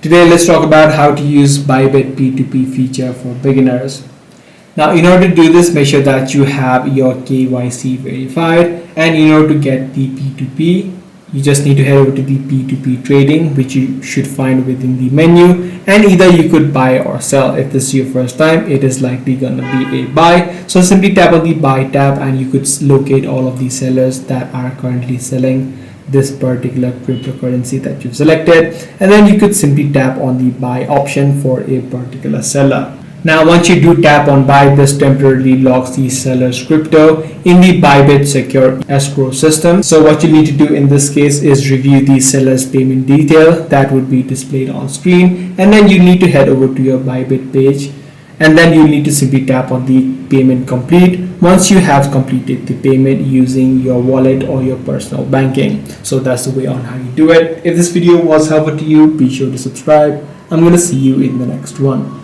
Today let's talk about how to use Bybit P2P feature for beginners. Now in order to do this, make sure that you have your KYC verified, and in order to get the P2P, you just need to head over to the P2P trading, which you should find within the menu, and either you could buy or sell. If this is your first time, it is likely gonna be a buy. So simply tap on the buy tab and you could locate all of the sellers that are currently selling this particular cryptocurrency that you've selected, and then you could simply tap on the buy option for a particular seller. Now once you do tap on buy, this temporarily locks the seller's crypto in the Bybit secure escrow system. So what you need to do in this case is review the seller's payment detail that would be displayed on screen, and then you need to head over to your Bybit page, and then you need to simply tap on the payment complete once you have completed the payment using your wallet or your personal banking. So that's the way on how you do it. If this video was helpful to you, be sure to subscribe. I'm going to see you in the next one.